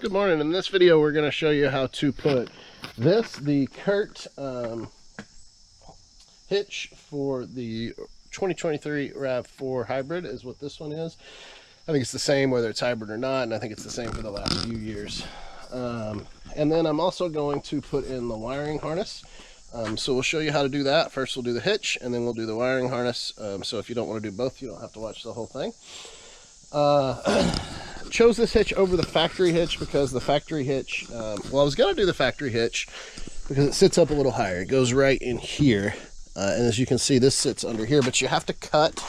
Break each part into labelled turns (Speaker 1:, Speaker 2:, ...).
Speaker 1: Good morning. In this video we're going to show you how to put the Kurt hitch for the 2023 Rav4 hybrid is what this one is. I think it's the same whether it's hybrid or not, and I think it's the same for the last few years. And then I'm also going to put in the wiring harness. So we'll show you how to do that. First we'll do the hitch and then we'll do the wiring harness. So if you don't want to do both, you don't have to watch the whole thing. Chose this hitch over the factory hitch because the factory hitch, well, I was going to do the factory hitch because it sits up a little higher. It goes right in here. And as you can see, this sits under here, but you have to cut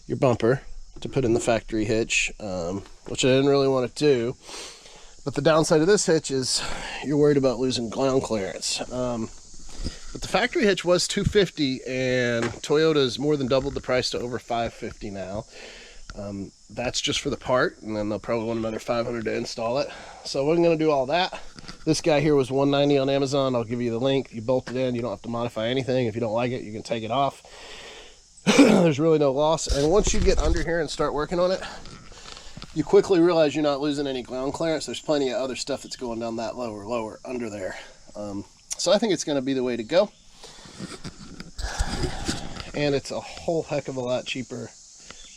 Speaker 1: your bumper to put in the factory hitch, which I didn't really want to do. But the downside of this hitch is you're worried about losing ground clearance. But the factory hitch was $250, and Toyota's more than doubled the price to over $550 now. That's just for the part, and then they'll probably want another $500 to install it. So we're going to do all that. This guy here was $190 on Amazon. I'll give you the link. You bolt it in. You don't have to modify anything. If you don't like it, you can take it off. There's really no loss. And once you get under here and start working on it, you quickly realize you're not losing any ground clearance. There's plenty of other stuff that's going down that lower under there. So I think it's going to be the way to go. And it's a whole heck of a lot cheaper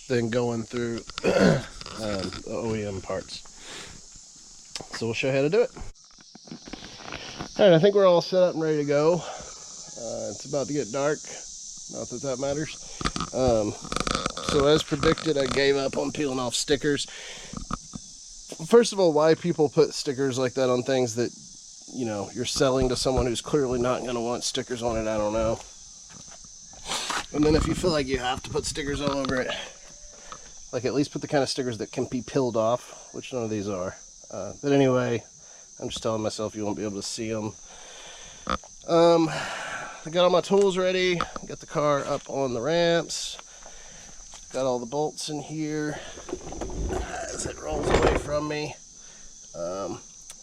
Speaker 1: than going through the OEM parts. So we'll show you how to do it. All right, I think we're all set up and ready to go. It's about to get dark. Not that that matters. So as predicted, I gave up on peeling off stickers. First of all, why people put stickers like that on things that, you know, you're selling to someone who's clearly not going to want stickers on it, I don't know. And then if you feel like you have to put stickers all over it, like at least put the kind of stickers that can be peeled off, which none of these are. But anyway, I'm just telling myself you won't be able to see them. I got all my tools ready, got the car up on the ramps, got all the bolts in here as it rolls away from me. Got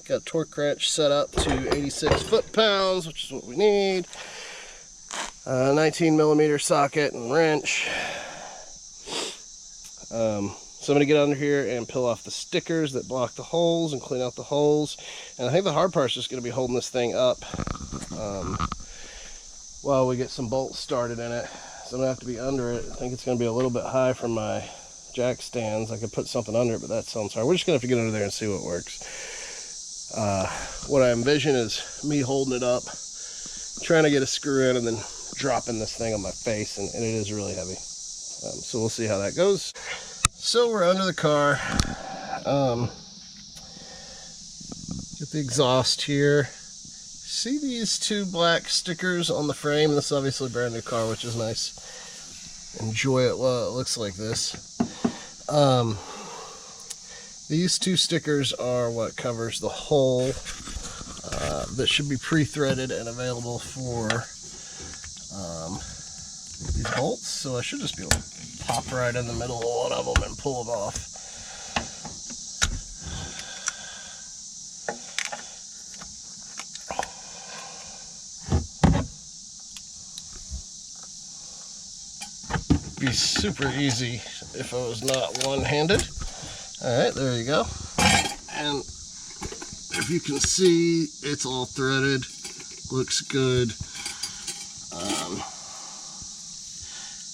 Speaker 1: a torque wrench set up to 86 foot-pounds, which is what we need. 19mm socket and wrench. So I'm going to get under here and peel off the stickers that block the holes and clean out the holes. And I think the hard part is just going to be holding this thing up while we get some bolts started in it. So I'm going to have to be under it. I think it's going to be a little bit high for my jack stands. I could put something under it, but that sounds hard. We're just going to have to get under there and see what works. What I envision is me holding it up, trying to get a screw in, and then dropping this thing on my face, and it is really heavy. So we'll see how that goes. So we're under the car. Get the exhaust here. See these two black stickers on the frame? This is obviously a brand new car, which is nice. Enjoy it while it looks like this. These two stickers are what covers the hole that should be pre-threaded and available for these bolts. So I should just be able to pop right in the middle of one of them and pull them off. Be super easy if I was not one-handed. Alright, there you go. And if you can see, it's all threaded. Looks good.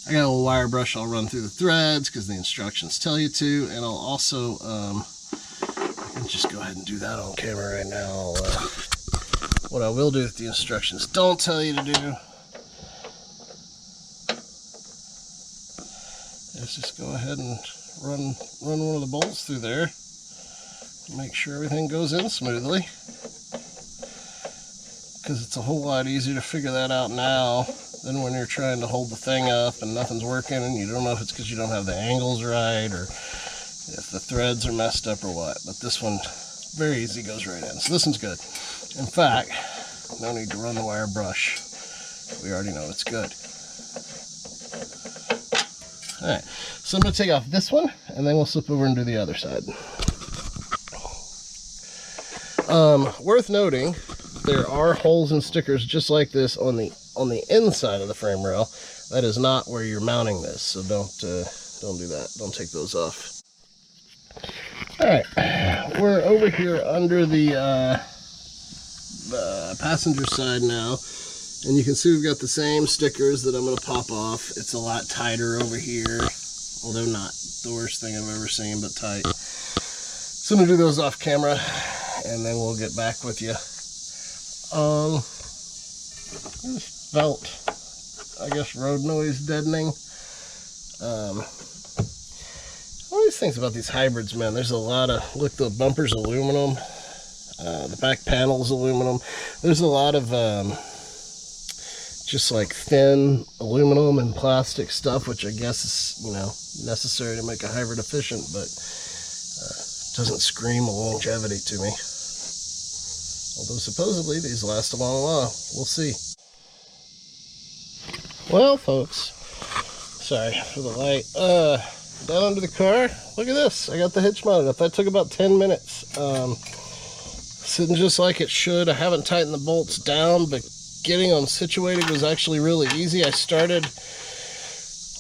Speaker 1: I got a little wire brush I'll run through the threads because the instructions tell you to. And I'll also, I can just go ahead and do that on camera right now. What I will do if the instructions don't tell you to do is just go ahead and run one of the bolts through there to make sure everything goes in smoothly, because it's a whole lot easier to figure that out now than when you're trying to hold the thing up and nothing's working and you don't know if it's because you don't have the angles right or if the threads are messed up or what. But this one, very easy, goes right in. So this one's good. In fact, no need to run the wire brush. We already know it's good. Alright, so I'm going to take off this one, and then we'll flip over and do the other side. Worth noting, there are holes and stickers just like this on the inside of the frame rail. That is not where you're mounting this, so don't do that. Don't take those off. Alright, we're over here under the passenger side now, and you can see we've got the same stickers that I'm going to pop off. It's a lot tighter over here, although not the worst thing I've ever seen, but tight. So I'm going to do those off camera, and then we'll get back with you. This felt, I guess, road noise deadening. All these things about these hybrids, man, there's a lot of, look, the bumper's aluminum, the back panel's aluminum. There's a lot of just like thin aluminum and plastic stuff, which I guess is, you know, necessary to make a hybrid efficient, but doesn't scream a longevity to me. Although supposedly these last a long while. We'll see. Well, folks, sorry for the light. Down under the car, look at this. I got the hitch mounted up. That took about 10 minutes. Sitting just like it should. I haven't tightened the bolts down, but getting them situated was actually really easy.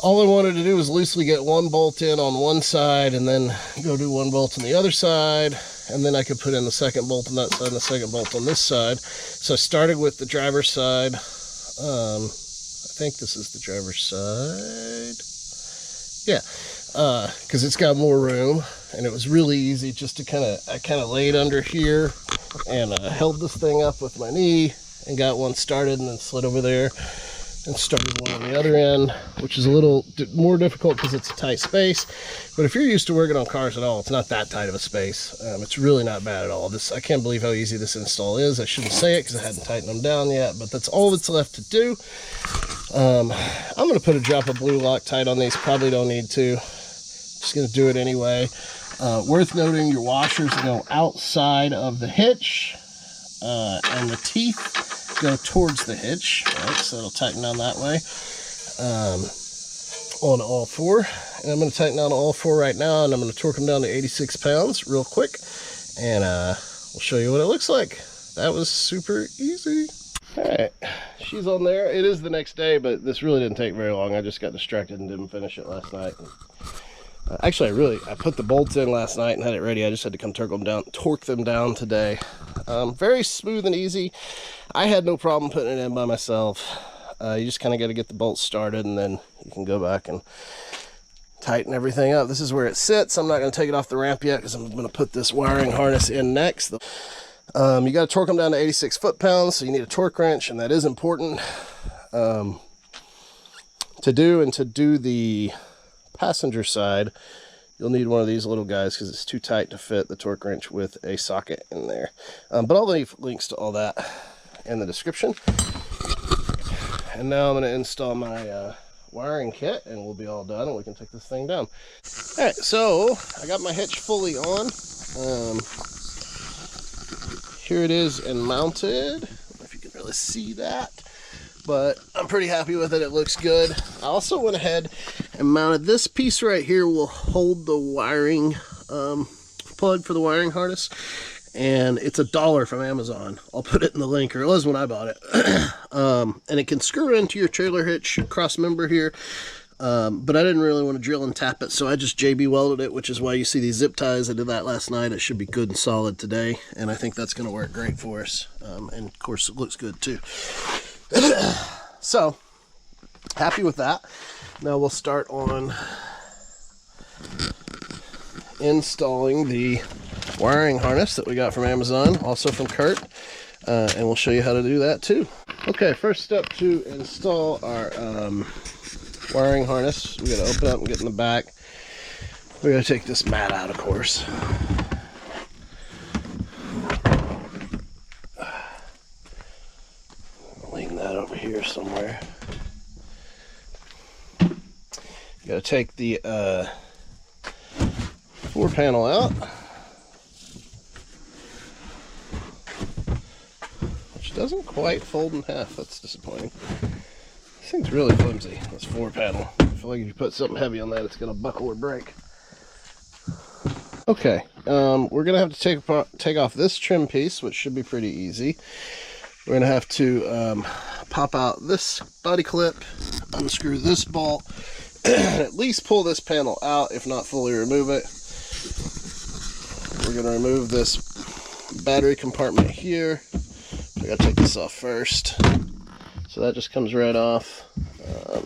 Speaker 1: All I wanted to do was loosely get one bolt in on one side and then go do one bolt on the other side, and then I could put in the second bolt on that side and the second bolt on this side. So I started with the driver's side. I think this is the driver's side. Yeah, because it's got more room, and it was really easy just to I kind of laid under here and held this thing up with my knee and got one started, and then slid over there and started one on the other end, which is a little more difficult because it's a tight space. But if you're used to working on cars at all, it's not that tight of a space. It's really not bad at all. I can't believe how easy this install is. I shouldn't say it because I hadn't tightened them down yet, but that's all that's left to do. I'm going to put a drop of blue Loctite on these. Probably don't need to. Just going to do it anyway. Worth noting, your washers go outside of the hitch, and the teeth go towards the hitch, right? So it'll tighten down that way on all four. And I'm going to tighten down all four right now, and I'm going to torque them down to 86 pounds real quick, and we'll show you what it looks like. That was super easy. All right, she's on there. It is the next day, but this really didn't take very long. I just got distracted and didn't finish it last night. Actually, I put the bolts in last night and had it ready. I just had to come torque them down today. Very smooth and easy. I had no problem putting it in by myself. You just kind of got to get the bolts started, and then you can go back and tighten everything up. This is where it sits. I'm not going to take it off the ramp yet because I'm going to put this wiring harness in next. You got to torque them down to 86 foot-pounds, so you need a torque wrench, and that is important to do the passenger side. You'll need one of these little guys because it's too tight to fit the torque wrench with a socket in there. But I'll leave links to all that in the description. And now I'm going to install my wiring kit, and we'll be all done, and we can take this thing down. All right, so I got my hitch fully on. Here it is and mounted. I don't know if you can really see that, but I'm pretty happy with it. It looks good. I also went ahead and mounted this piece right here. Will hold the wiring plug for the wiring harness, and it's $1 from Amazon. I'll put it in the link, or it was when I bought it. And it can screw into your trailer hitch cross member here, but I didn't really want to drill and tap it, so I just JB welded it, which is why you see these zip ties. I did that last night. It should be good and solid today, and I think that's going to work great for us. And of course it looks good too. So happy with that. Now we'll start on installing the wiring harness that we got from Amazon, also from Kurt, and we'll show you how to do that too. Okay, first step to install our wiring harness. We got to open up and get in the back. We got to take this mat out, of course. Lean that over here somewhere. You got to take the 4-panel out, which doesn't quite fold in half. That's disappointing. This thing's really flimsy, this 4-panel. I feel like if you put something heavy on that, it's going to buckle or break. Okay, we're going to have to take off this trim piece, which should be pretty easy. We're going to have to pop out this body clip, unscrew this bolt, and at least pull this panel out, if not fully remove it. we're going to remove this battery compartment here. I got to take this off first. So that just comes right off. I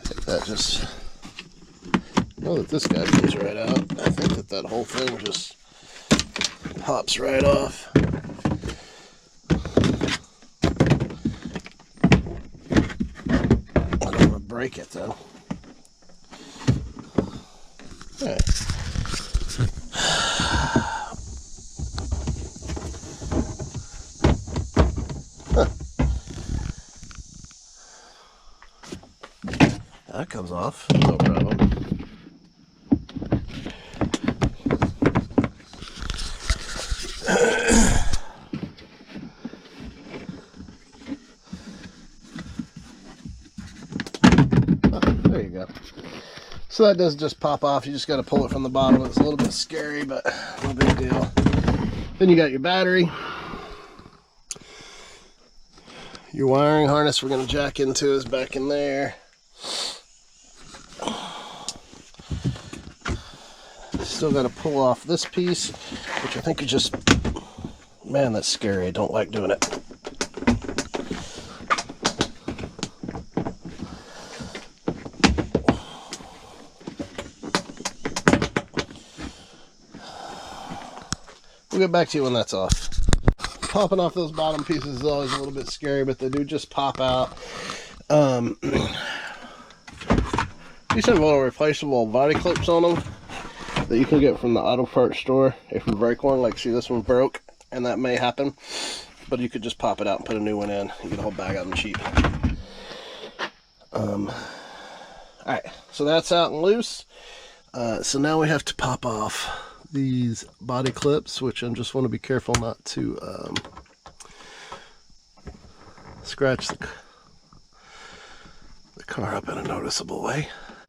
Speaker 1: think that just, know that this guy comes right out. I think that that whole thing just pops right off. I don't want to break it though. All right. That comes off, no problem. There you go. So that does just pop off. You just got to pull it from the bottom. It's a little bit scary, but no big deal. Then you got your battery. Your wiring harness we're going to jack into is back in there. Still got to pull off this piece, which I think is just, man, that's scary. I don't like doing it. We'll get back to you when that's off. Popping off those bottom pieces is always a little bit scary, but they do just pop out. These have little replaceable body clips on them that you can get from the auto parts store if you break one. Like, see, this one broke, and that may happen, but you could just pop it out and put a new one in. You get a whole bag of them cheap. Alright, so that's out and loose. So now we have to pop off these body clips, which I just want to be careful not to scratch the car up in a noticeable way.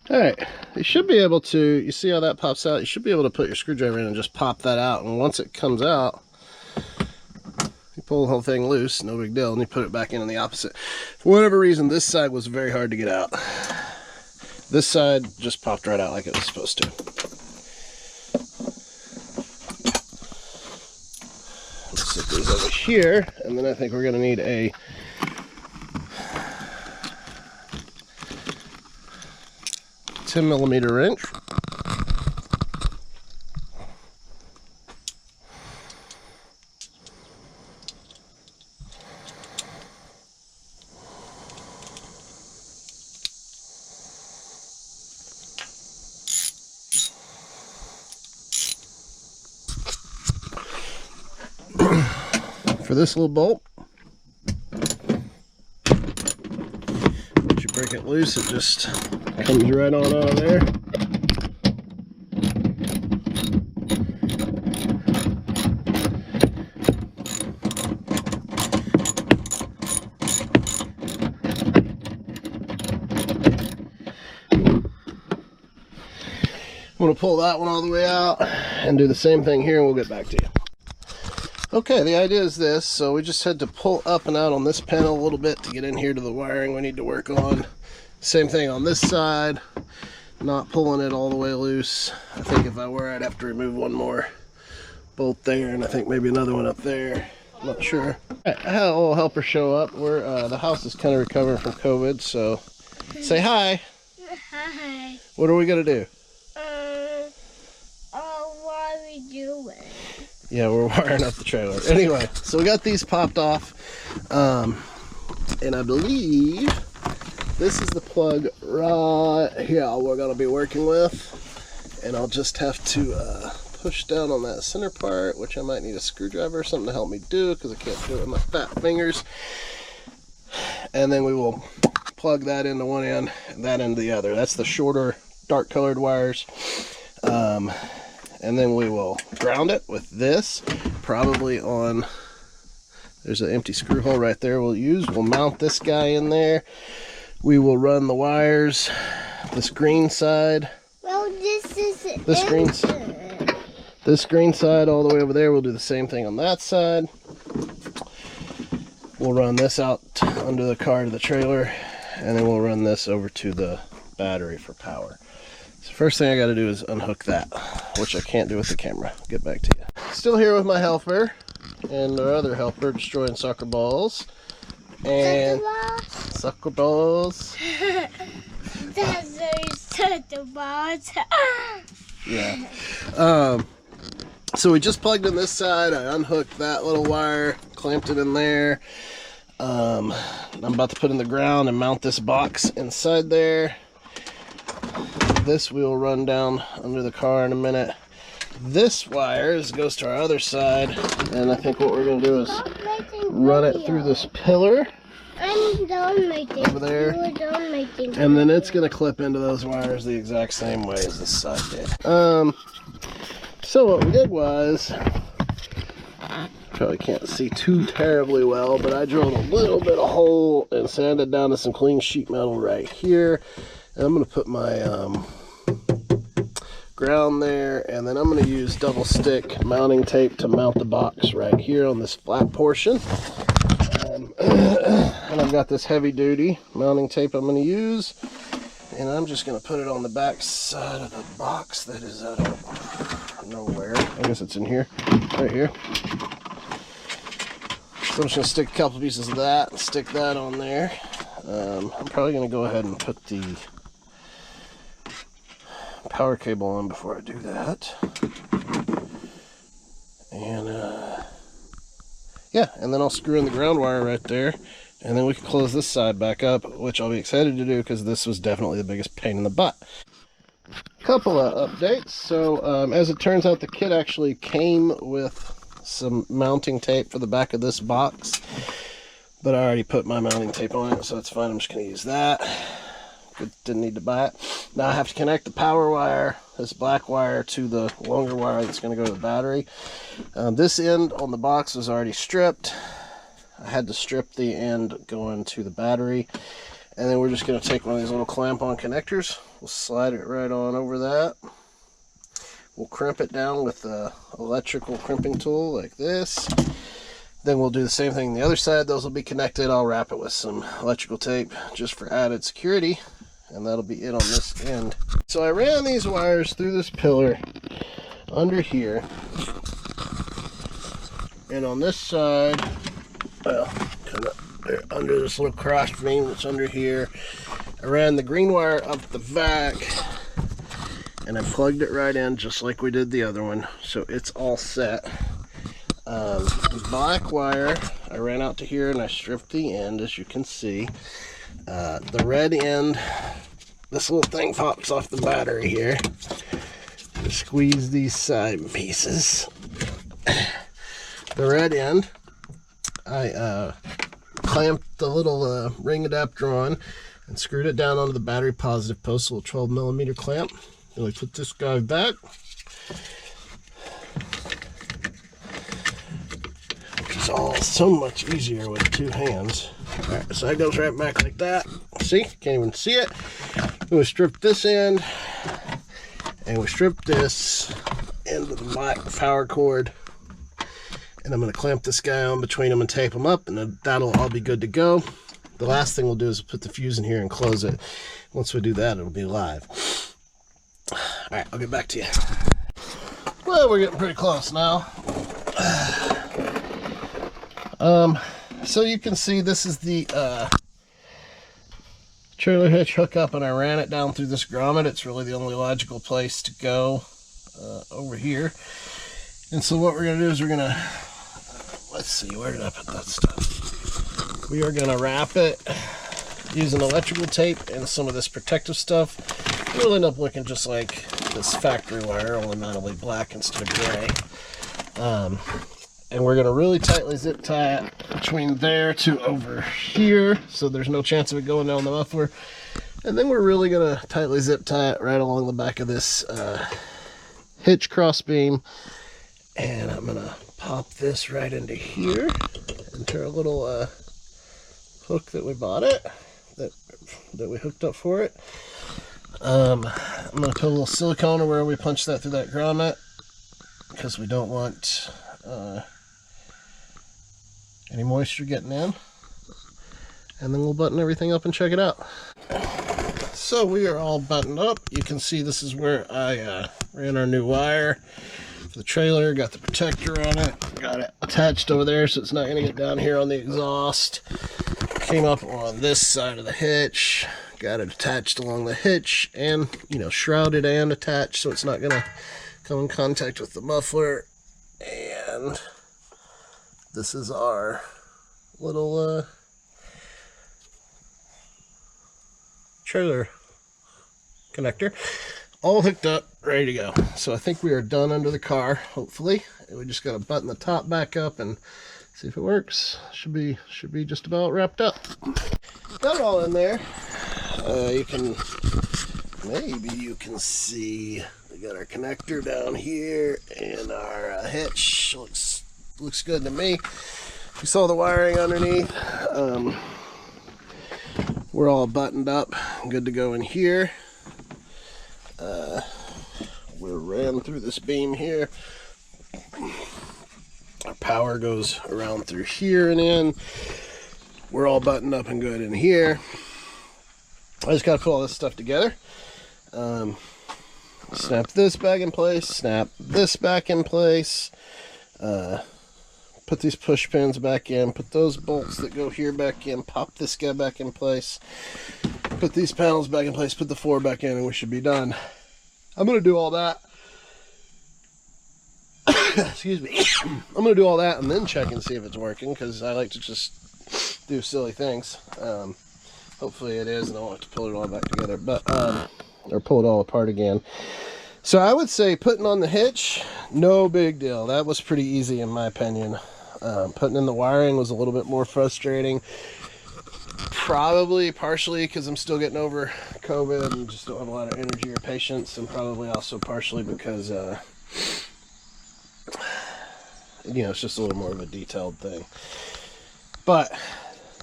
Speaker 1: Alright, you should be able to, you see how that pops out? You should be able to put your screwdriver in and just pop that out, and once it comes out, you pull the whole thing loose, no big deal, and you put it back in on the opposite. For whatever reason, this side was very hard to get out. This side just popped right out like it was supposed to. Let's set these over here, and then I think we're going to need a $10mm wrench. For this little bolt, once you break it loose, it just comes right on out of there. I'm going to pull that one all the way out and do the same thing here, and we'll get back to you. Okay, the idea is this. So we just had to pull up and out on this panel a little bit to get in here to the wiring we need to work on. Same thing on this side, not pulling it all the way loose. I think if I were, I'd have to remove one more bolt there, and I think maybe another one up there. I'm not sure. I had a little helper show up. The house is kind of recovering from COVID, so say hi.
Speaker 2: Hi.
Speaker 1: What are we gonna do?
Speaker 2: What are we doing?
Speaker 1: Yeah, we're wiring up the trailer. Anyway, so we got these popped off, and I believe this is the plug right here we're going to be working with, and I'll just have to push down on that center part, which I might need a screwdriver or something to help me do, because I can't do it with my fat fingers, and then we will plug that into one end and that into the other. That's the shorter, dark colored wires. And then we will ground it with this, probably on, there's an empty screw hole right there we'll mount this guy in there. We will run the wires, this green side.
Speaker 2: Well, this is
Speaker 1: this green side all the way over there. We'll do the same thing on that side. We'll run this out under the car to the trailer, and then we'll run this over to the battery for power. So first thing I got to do is unhook that, which I can't do with the camera. Get back to you. Still here with my helper and our other helper destroying soccer balls. And soccer balls.
Speaker 2: Soccer balls.
Speaker 1: Yeah. So we just plugged in this side. I unhooked that little wire, clamped it in there. I'm about to put in the ground and mount this box inside there. This we will run down under the car in a minute. This wire goes to our other side, and I think what we're going to do is run it through this pillar over there, and then it's going to clip into those wires the exact same way as this side did. So what we did was, probably can't see too terribly well, but I drilled a little bit of hole and sanded down to some clean sheet metal right here. And I'm going to put my ground there, and then I'm going to use double stick mounting tape to mount the box right here on this flat portion. And I've got this heavy duty mounting tape I'm going to use, and I'm just going to put it on the back side of the box that is out of nowhere. I guess it's in here, right here. So I'm just going to stick a couple pieces of that and stick that on there. I'm probably going to go ahead and put the power cable on before I do that. And yeah, and then I'll screw in the ground wire right there, and then we can close this side back up, which I'll be excited to do because this was definitely the biggest pain in the butt. Couple of updates. So as it turns out, the kit actually came with some mounting tape for the back of this box, but I already put my mounting tape on it, so it's fine. I'm just going to use that. Didn't need to buy it. Now I have to connect the power wire, this black wire, to the longer wire that's going to go to the battery. This end on the box was already stripped. I had to strip the end going to the battery, and then we're just going to take one of these little clamp-on connectors. We'll slide it right on over that. We'll crimp it down with the electrical crimping tool like this. Then we'll do the same thing on the other side. Those will be connected. I'll wrap it with some electrical tape just for added security, and that'll be it on this end. So I ran these wires through this pillar under here, and on this side, well, kind of there under this little cross beam that's under here, I ran the green wire up the back, and I plugged it right in just like we did the other one, so it's all set. The black wire I ran out to here and I stripped the end, as you can see. The red end, this little thing pops off the battery here. Just squeeze these side pieces. The red end, I clamped the little ring adapter on and screwed it down onto the battery positive post, a little 12mm clamp. Then we put this guy back. It's all so much easier with two hands. Alright, so that goes right back like that. See? Can't even see it. We stripped this end, and we stripped this into the black power cord. And I'm going to clamp this guy on between them and tape them up, and then that'll all be good to go. The last thing we'll do is put the fuse in here and close it. Once we do that, it'll be live. Alright, I'll get back to you. Well, we're getting pretty close now. So you can see this is the trailer hitch hookup, and I ran it down through this grommet. It's really the only logical place to go over here. And so what we're going to do is we're going to, let's see, where did I put that stuff? We are going to wrap it using electrical tape and some of this protective stuff. It'll end up looking just like this factory wire, only manually black instead of gray. And we're going to really tightly zip tie it between there to over here, so there's no chance of it going down the muffler. And then we're really going to tightly zip tie it right along the back of this hitch cross beam. And I'm going to pop this right into here, into our little hook that we bought it, that we hooked up for it. I'm going to put a little silicone where we punch that through that grommet, because we don't want any moisture getting in. and then we'll button everything up and check it out. So we are all buttoned up. You can see this is where I ran our new wire for the trailer. Got the protector on it. Got it attached over there so it's not going to get down here on the exhaust. Came up on this side of the hitch. Got it attached along the hitch and, you know, shrouded and attached so it's not going to come in contact with the muffler. And this is our little trailer connector, all hooked up, ready to go. So I think we are done under the car, hopefully. And we just got to button the top back up and see if it works. Should be just about wrapped up. Got it all in there. Maybe you can see we got our connector down here and our hitch. Looks good to me. You saw the wiring underneath. We're all buttoned up, good to go in here. We're ran through this beam here. Our power goes around through here and in. We're all buttoned up and good in here. I just got to put all this stuff together. Snap this back in place, snap this back in place. Put these push pins back in, put those bolts that go here back in, pop this guy back in place, put these panels back in place, put the floor back in, and we should be done. I'm going to do all that. Excuse me. I'm going to do all that and then check and see if it's working, because I like to just do silly things. Hopefully it is, and I won't have to pull it all back together, but or pull it all apart again. So I would say putting on the hitch, no big deal. That was pretty easy in my opinion. Putting in the wiring was a little bit more frustrating. Probably partially because I'm still getting over COVID and just don't have a lot of energy or patience, and probably also partially because you know, it's just a little more of a detailed thing. But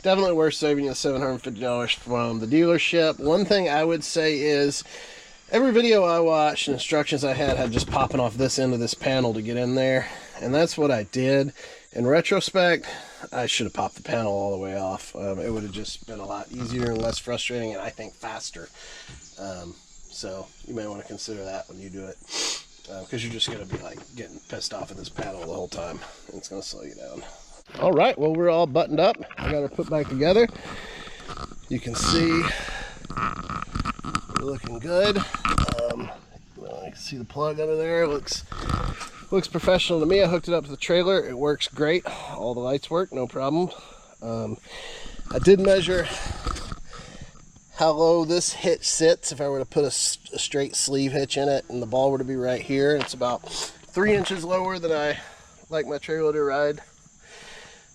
Speaker 1: definitely worth saving you $750 from the dealership. One thing I would say is every video I watched and instructions I had just popping off this end of this panel to get in there, and that's what I did. In retrospect, I should have popped the panel all the way off. It would have just been a lot easier and less frustrating, and I think faster. So you may want to consider that when you do it, because you're just going to be like getting pissed off at this panel the whole time, and it's going to slow you down. All right, well, we're all buttoned up. I got her put back together. You can see we're looking good. I can see the plug under there. Looks professional to me. I hooked it up to the trailer. It works great. All the lights work, no problem. I did measure how low this hitch sits if I were to put a straight sleeve hitch in it and the ball were to be right here. It's about 3 inches lower than I like my trailer to ride,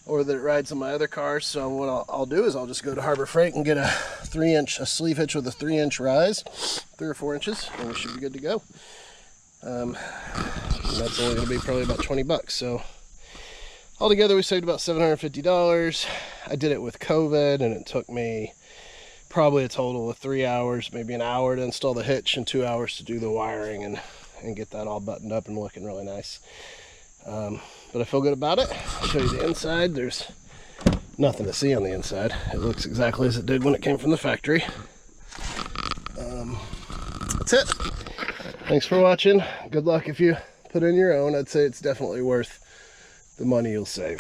Speaker 1: or that it rides on my other cars. So what I'll do is I'll just go to Harbor Freight and get a sleeve hitch with a 3-inch rise, 3 or 4 inches, and we should be good to go. And that's only going to be probably about 20 bucks. So altogether we saved about $750. I did it with COVID, and it took me probably a total of 3 hours, maybe an hour to install the hitch and 2 hours to do the wiring and get that all buttoned up and looking really nice. But I feel good about it. I'll show you the inside. There's nothing to see on the inside. It looks exactly as it did when it came from the factory. That's it. Thanks for watching. Good luck if you put in your own. I'd say it's definitely worth the money you'll save.